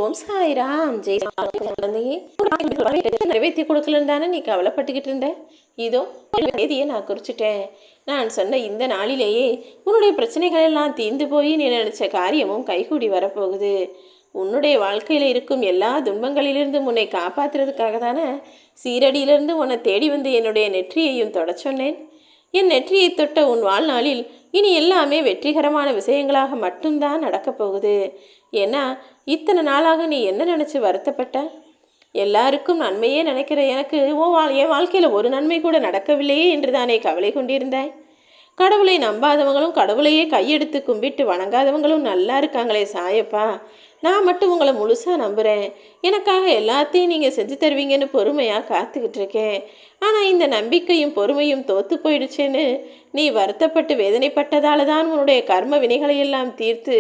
ஓம் சாய்ராம். ஜெய் குழந்தையே, நிறைவேற்றி கொடுக்கலன்னு தானே நீ கவலைப்பட்டுக்கிட்டு இருந்த. இதோ தேதியை நான் குறிச்சிட்டேன். நான் சொன்ன இந்த நாளிலேயே உன்னுடைய பிரச்சனைகள் எல்லாம் தீர்ந்து போய் நீ நினைச்ச காரியமும் கைகூடி வரப்போகுது. உன்னுடைய வாழ்க்கையில் இருக்கும் எல்லா துன்பங்களிலிருந்தும் உன்னை காப்பாற்றுறதுக்காக தானே சீரடியிலிருந்து உன்னை தேடி வந்து என்னுடைய நெற்றியையும் தொட சொன்னேன். என் நெற்றியை தொட்ட உன் வாழ்நாளில் இனி எல்லாமே வெற்றிகரமான விஷயங்களாக மட்டும்தான் நடக்கப் போகுது. ஏன்னா இத்தனை நாளாக நீ என்ன நினச்சி வருத்தப்பட்ட? எல்லாருக்கும் நன்மையே நினைக்கிற எனக்கு என் வாழ்க்கையில் ஒரு நன்மை கூட நடக்கவில்லையே என்று தானே கவலை கொண்டிருந்தாய். கடவுளை நம்பாதவங்களும் கடவுளையே கையெடுத்து கும்பிட்டு வணங்காதவங்களும் நல்லா இருக்காங்களே சாயப்பா, நான் மட்டும் உங்களை முழுசாக நம்புகிறேன். எனக்காக எல்லாத்தையும் நீங்கள் செஞ்சு தருவீங்கன்னு பொறுமையாக காத்துக்கிட்டு இருக்கேன். ஆனால் இந்த நம்பிக்கையும் பொறுமையும் தோற்று போயிடுச்சேன்னு நீ வருத்தப்பட்டு வேதனைப்பட்டதால தான் உன்னுடைய கர்ம வினைகளையெல்லாம் தீர்த்து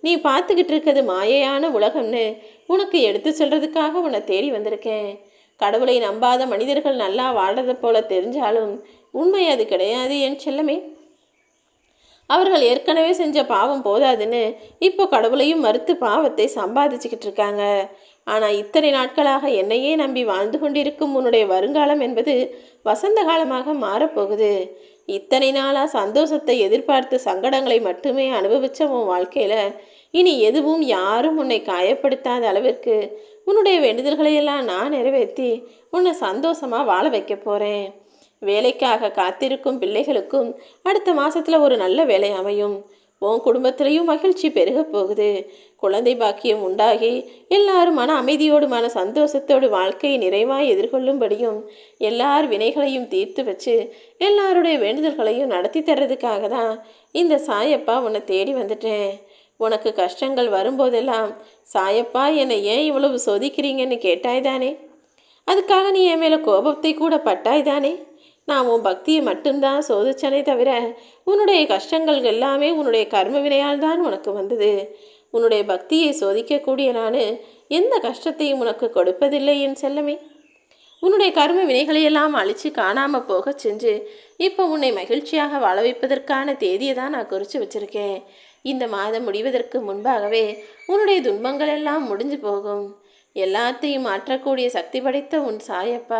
நீ பார்த்துக்கிட்டு இருக்கிறது மாயையான உலகம்னு உனக்கு எடுத்து சொல்கிறதுக்காக உன்னை தேடி வந்திருக்கேன். கடவுளை நம்பாத மனிதர்கள் நல்லா வாழ்றதை போல தெரிஞ்சாலும் உண்மை அது கிடையாது என் செல்லமே. அவர்கள் ஏற்கனவே செஞ்ச பாவம் போதாதுன்னு இப்போ கடவுளையும் மறுத்து பாவத்தை சம்பாதிச்சுக்கிட்டு இருக்காங்க. ஆனால் இத்தனை நாட்களாக என்னையே நம்பி வாழ்ந்து கொண்டிருக்கும் உன்னுடைய வருங்காலம் என்பது வசந்த காலமாக மாறப்போகுது. இத்தனை நாளாக சந்தோஷத்தை எதிர்பார்த்து சங்கடங்களை மட்டுமே அனுபவித்த உன் வாழ்க்கையில் இனி எதுவும் யாரும் உன்னை காயப்படுத்தாத அளவிற்கு உன்னுடைய வேண்டுதல்களையெல்லாம் நான் நிறைவேற்றி உன்னை சந்தோஷமாக வாழ வைக்க போகிறேன். வேலைக்காக காத்திருக்கும் பிள்ளைகளுக்கும் அடுத்த மாதத்தில் ஒரு நல்ல வேலை அமையும். உன் குடும்பத்திலையும் மகிழ்ச்சி பெருக போகுது. குழந்தை பாக்கியம் உண்டாகி எல்லாரும் மன அமைதியோடு மன சந்தோஷத்தோடு வாழ்க்கையை நிறைவாக எதிர்கொள்ளும்படியும் எல்லார் வினைகளையும் தீர்த்து வச்சு எல்லாருடைய வேண்டுதல்களையும் நடத்தி தர்றதுக்காக தான் இந்த சாயப்பா உன்னை தேடி வந்துட்டேன். உனக்கு கஷ்டங்கள் வரும்போதெல்லாம் சாயப்பா என்னை ஏன் இவ்வளவு சோதிக்கிறீங்கன்னு கேட்டாய்தானே? அதுக்காக நீ என் மேலே கோபத்தை கூட பட்டாய்தானே? நான் உன் பக்தியை மட்டும்தான் சோதிச்சனே தவிர உன்னுடைய கஷ்டங்கள் எல்லாமே உன்னுடைய கர்ம வினையால் தான் உனக்கு வந்தது. உன்னுடைய பக்தியை சோதிக்கக்கூடிய நான் எந்த கஷ்டத்தையும் உனக்கு கொடுப்பதில்லை என் செல்லமே. உன்னுடைய கர்ம வினைகளையெல்லாம் அழித்து காணாமல் போக செஞ்சு இப்போ உன்னை மகிழ்ச்சியாக வாழ வைப்பதற்கான தேதியை தான் நான் குறித்து வச்சுருக்கேன். இந்த மாதம் முடிவதற்கு முன்பாகவே உன்னுடைய துன்பங்கள் எல்லாம் முடிஞ்சு போகும். எல்லாத்தையும் மாற்றக்கூடிய சக்தி படைத்த உன் சாயப்பா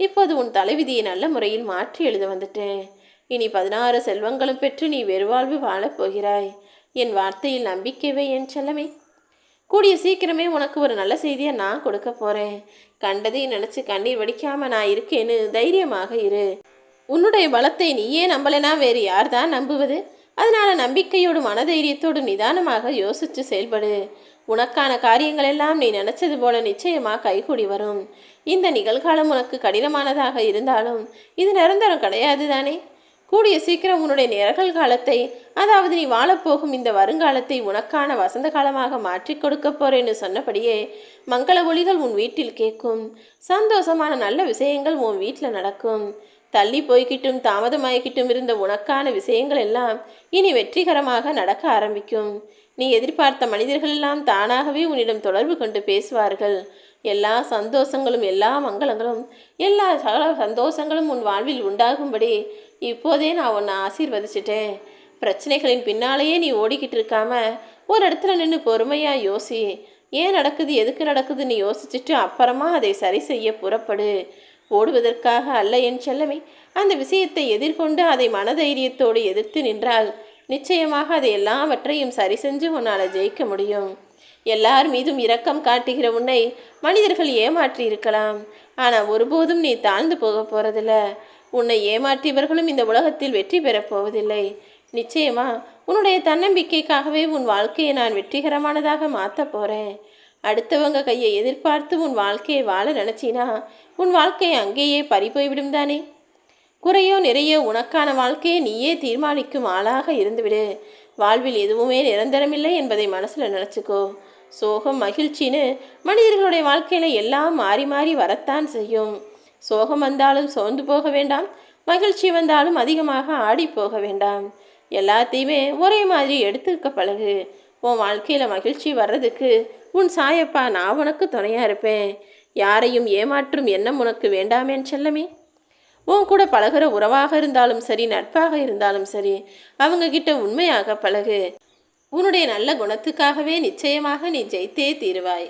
இப்போது உன் தலைவிதியை நல்ல முறையில் மாற்றி எழுத வந்துட்டேன். இனி 16 செல்வங்களும் பெற்று நீ வெறுவாழ்வு வாழப்போகிறாய். என் வார்த்தையில் நம்பிக்கைவே என் செல்லமே. கூடிய சீக்கிரமே உனக்கு ஒரு நல்ல செய்தியை நான் கொடுக்க போகிறேன். கண்டதையும் நினச்சி கண்ணீர் வடிக்காமல் நான் இருக்கேன்னு தைரியமாக இரு. உன்னுடைய பலத்தை நீயே நம்பலைனா வேறு யார் தான் நம்புவது? அதனால் நம்பிக்கையோடு மனதைரியத்தோடு நிதானமாக யோசித்து செயல்படு. உனக்கான காரியங்கள் எல்லாம் நீ நினச்சது போல நிச்சயமாக கைகூடி வரும். இந்த நிகழ்காலம் உனக்கு கடினமானதாக இருந்தாலும் இது நிரந்தரம் கிடையாது தானே. கூடிய சீக்கிரம் உன்னுடைய நிகழ்காலத்தை, அதாவது நீ வாழப்போகும் இந்த வருங்காலத்தை உனக்கான வசந்த காலமாக மாற்றி கொடுக்க போறேன்னு சொன்னபடியே மங்கள ஒளிகள் உன் வீட்டில் கேட்கும். சந்தோஷமான நல்ல விஷயங்கள் உன் வீட்டில் நடக்கும். தள்ளி போய்கிட்டும் தாமதமாகிக்கிட்டும் இருந்த உனக்கான விஷயங்கள் எல்லாம் இனி வெற்றிகரமாக நடக்க ஆரம்பிக்கும். நீ எதிர்பார்த்த மனிதர்கள் எல்லாம் தானாகவே உன்னிடம் தொடர்பு கொண்டு பேசுவார்கள். எல்லா சந்தோஷங்களும் எல்லா மங்களங்களும் எல்லா சந்தோஷங்களும் உன் வாழ்வில் உண்டாகும்படி இப்போதே நான் உன்னை ஆசீர்வதிச்சிட்டேன். பிரச்சனைகளின் பின்னாலேயே நீ ஓடிக்கிட்டு இருக்காம ஒரு இடத்துல நின்று பொறுமையாக யோசி. ஏன் நடக்குது, எதுக்கு நடக்குதுன்னு யோசிச்சுட்டு அப்புறமா அதை சரி செய்ய புறப்படு. ஓடுவதற்காக அல்ல என் செல்லமே. அந்த விஷயத்தை எதிர்கொண்டு அதை மனதைரியத்தோடு எதிர்த்து நின்றால் நிச்சயமாக அதை எல்லாவற்றையும் சரி செஞ்சு உன்னால் ஜெயிக்க முடியும். எல்லார் மீதும் இரக்கம் காட்டுகிற உன்னை மனிதர்கள் ஏமாற்றி இருக்கலாம். ஆனால் ஒருபோதும் நீ தாழ்ந்து போக போகிறதில்ல. உன்னை ஏமாற்றியவர்களும் இந்த உலகத்தில் வெற்றி பெறப் போவதில்லை. நிச்சயமா உன்னுடைய தன்னம்பிக்கைக்காகவே உன் வாழ்க்கையை நான் வெற்றிகரமானதாக மாற்ற போகிறேன். அடுத்தவங்க கையை எதிர்பார்த்து உன் வாழ்க்கையை வாழ நினச்சினா உன் வாழ்க்கையை அங்கேயே பறிபோய்விடும் தானே. குறையோ நிறையோ உனக்கான வாழ்க்கையை நீயே தீர்மானிக்கும் ஆளாக இருந்துவிடு. வாழ்வில் எதுவுமே நிரந்தரமில்லை என்பதை மனசில் நினச்சிக்கோ. சோகம் மகிழ்ச்சின்னு மனிதர்களுடைய வாழ்க்கையில் எல்லாம் மாறி மாறி வரத்தான் செய்யும். சோகம் வந்தாலும் சோர்ந்து போக வேண்டாம், மகிழ்ச்சி வந்தாலும் அதிகமாக ஆடி போக வேண்டாம். எல்லாத்தையுமே ஒரே மாதிரி எடுத்துக்க பழகு. உன் வாழ்க்கையில் மகிழ்ச்சி வர்றதுக்கு உன் சாயப்பா நான் உனக்கு துணையாக இருப்பேன். யாரையும் ஏமாற்றும் எண்ணம் உனக்கு வேண்டாமேன் செல்லமே. உன் கூட பழகிற உறவாக இருந்தாலும் சரி, நட்பாக இருந்தாலும் சரி, அவங்க கிட்ட உண்மையாக பழகு. உன்னுடைய நல்ல குணத்துக்காகவே நிச்சயமாக நீ ஜெயித்தே தீருவாய்.